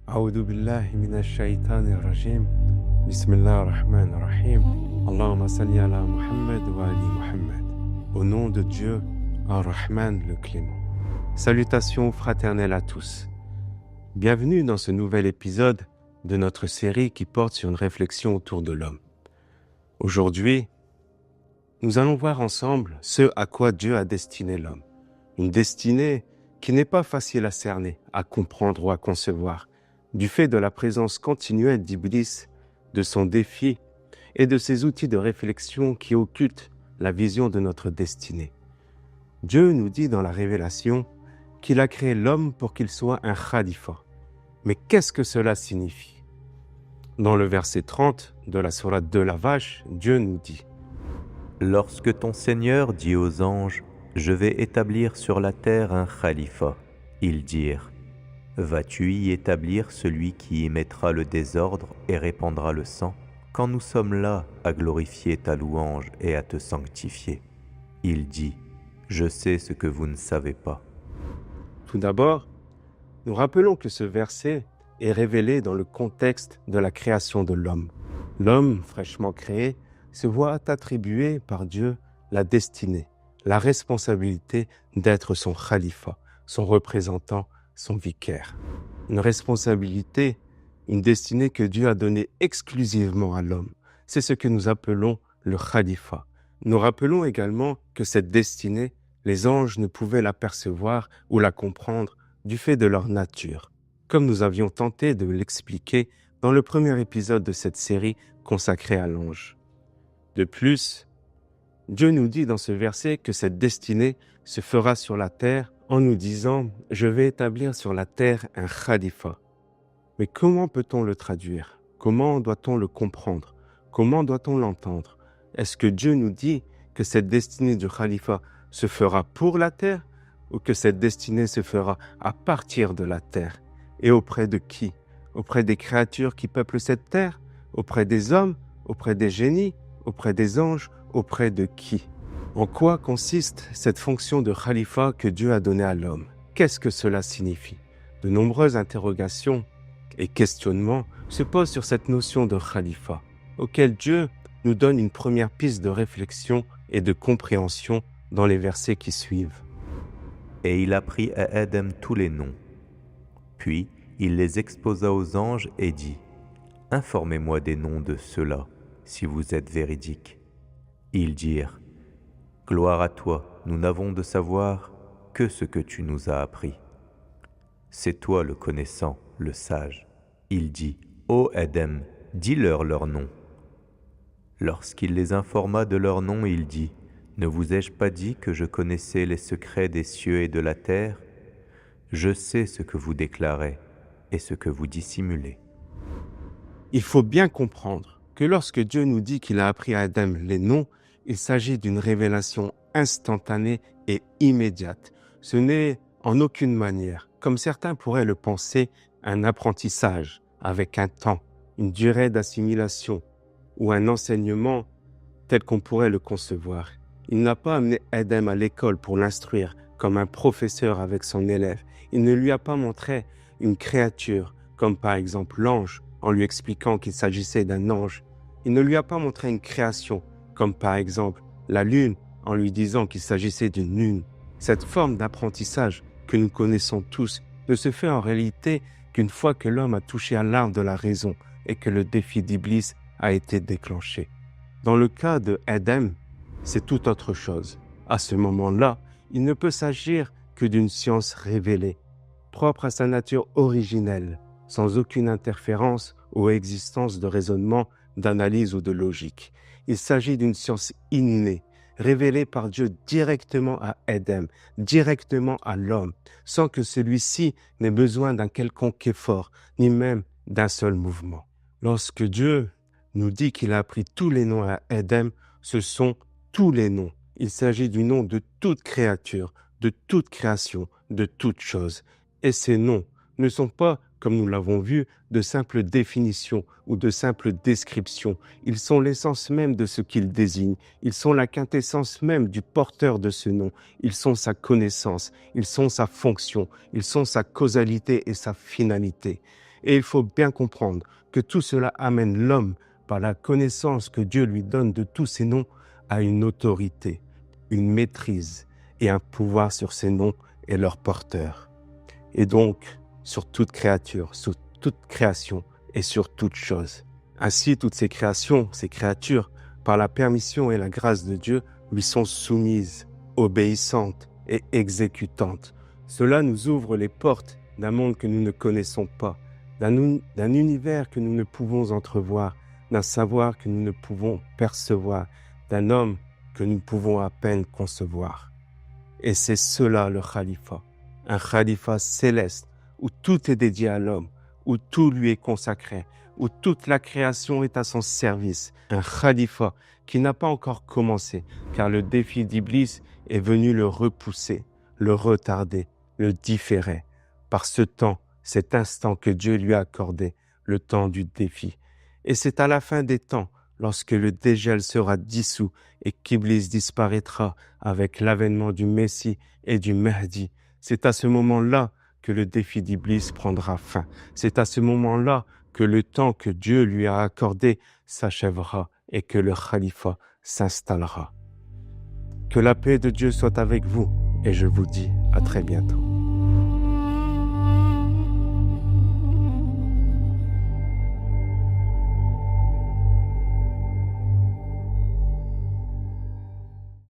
أعوذ بالله من الشيطان الرجيم بسم الله الرحمن الرحيم اللهم صل على Muhammad wa ali Muhammad. Au nom de Dieu, Ar-Rahman le Clément. Salutations fraternelles à tous. Bienvenue dans ce nouvel épisode de notre série qui porte sur une réflexion autour de l'homme. Aujourd'hui, nous allons voir ensemble ce à quoi Dieu a destiné l'homme. Une destinée qui n'est pas facile à cerner, à comprendre ou à concevoir, du fait de la présence continuelle d'Iblis, de son défi et de ses outils de réflexion qui occultent la vision de notre destinée. Dieu nous dit dans la Révélation qu'il a créé l'homme pour qu'il soit un khalifa. Mais qu'est-ce que cela signifie? Dans le verset 30 de la sourate de la Vache, Dieu nous dit « Lorsque ton Seigneur dit aux anges, je vais établir sur la terre un khalifa, ils dirent, vas-tu y établir celui qui y mettra le désordre et répandra le sang, quand nous sommes là à glorifier ta louange et à te sanctifier? Il dit, je sais ce que vous ne savez pas. » Tout d'abord, nous rappelons que ce verset est révélé dans le contexte de la création de l'homme. L'homme, fraîchement créé, se voit attribuer par Dieu la destinée, la responsabilité d'être son khalifa, son représentant, son vicaire. Une responsabilité, une destinée que Dieu a donnée exclusivement à l'homme. C'est ce que nous appelons le khalifa. Nous rappelons également que cette destinée, les anges ne pouvaient l'apercevoir ou la comprendre du fait de leur nature, comme nous avions tenté de l'expliquer dans le premier épisode de cette série consacrée à l'ange. De plus, Dieu nous dit dans ce verset que cette destinée se fera sur la terre en nous disant « Je vais établir sur la terre un khalifa ». Mais comment peut-on le traduire? Comment doit-on le comprendre? Comment doit-on l'entendre? Est-ce que Dieu nous dit que cette destinée du khalifa se fera pour la terre ou que cette destinée se fera à partir de la terre? Et auprès de qui? Auprès des créatures qui peuplent cette terre? Auprès des hommes? Auprès des génies? Auprès des anges? Auprès de qui? En quoi consiste cette fonction de khalifa que Dieu a donnée à l'homme? Qu'est-ce que cela signifie? De nombreuses interrogations et questionnements se posent sur cette notion de khalifa, auquel Dieu nous donne une première piste de réflexion et de compréhension dans les versets qui suivent. Et il apprit à Adam tous les noms. Puis il les exposa aux anges et dit, informez-moi des noms de ceux-là, si vous êtes véridiques. Ils dirent, gloire à toi, nous n'avons de savoir que ce que tu nous as appris. C'est toi le connaissant, le sage. Il dit, ô Adam, dis-leur leurs noms. Lorsqu'il les informa de leurs noms, il dit, ne vous ai-je pas dit que je connaissais les secrets des cieux et de la terre? Je sais ce que vous déclarez et ce que vous dissimulez. Il faut bien comprendre que lorsque Dieu nous dit qu'il a appris à Adam les noms, il s'agit d'une révélation instantanée et immédiate. Ce n'est en aucune manière, comme certains pourraient le penser, un apprentissage avec un temps, une durée d'assimilation ou un enseignement tel qu'on pourrait le concevoir. Il n'a pas amené Adam à l'école pour l'instruire comme un professeur avec son élève. Il ne lui a pas montré une créature, comme par exemple l'ange, en lui expliquant qu'il s'agissait d'un ange. Il ne lui a pas montré une création, comme par exemple la lune, en lui disant qu'il s'agissait d'une lune. Cette forme d'apprentissage que nous connaissons tous ne se fait en réalité qu'une fois que l'homme a touché à l'arbre de la raison et que le défi d'Iblis a été déclenché. Dans le cas de Adam, c'est tout autre chose. À ce moment-là, il ne peut s'agir que d'une science révélée, propre à sa nature originelle, sans aucune interférence ou existence de raisonnement, d'analyse ou de logique. Il s'agit d'une science innée, révélée par Dieu directement à Adam, directement à l'homme, sans que celui-ci n'ait besoin d'un quelconque effort, ni même d'un seul mouvement. Lorsque Dieu nous dit qu'il a appris tous les noms à Adam, ce sont tous les noms. Il s'agit du nom de toute créature, de toute création, de toute chose. Et ces noms ne sont pas, comme nous l'avons vu, de simples définitions ou de simples descriptions. Ils sont l'essence même de ce qu'ils désignent. Ils sont la quintessence même du porteur de ce nom. Ils sont sa connaissance, ils sont sa fonction, ils sont sa causalité et sa finalité. Et il faut bien comprendre que tout cela amène l'homme, par la connaissance que Dieu lui donne de tous ces noms, à une autorité, une maîtrise et un pouvoir sur ces noms et leurs porteurs. Et donc, sur toute créature, sur toute création et sur toute chose. Ainsi, toutes ces créations, ces créatures, par la permission et la grâce de Dieu, lui sont soumises, obéissantes et exécutantes. Cela nous ouvre les portes d'un monde que nous ne connaissons pas, d'un univers que nous ne pouvons entrevoir, d'un savoir que nous ne pouvons percevoir, d'un homme que nous pouvons à peine concevoir. Et c'est cela le khalifa, un khalifa céleste où tout est dédié à l'homme, où tout lui est consacré, où toute la création est à son service. Un khalifa qui n'a pas encore commencé, car le défi d'Iblis est venu le repousser, le retarder, le différer. Par ce temps, cet instant que Dieu lui a accordé, le temps du défi. Et c'est à la fin des temps, lorsque le dégel sera dissous et qu'Iblis disparaîtra avec l'avènement du Messie et du Mahdi, c'est à ce moment-là que le défi d'Iblis prendra fin. C'est à ce moment-là que le temps que Dieu lui a accordé s'achèvera et que le khalifa s'installera. Que la paix de Dieu soit avec vous et je vous dis à très bientôt.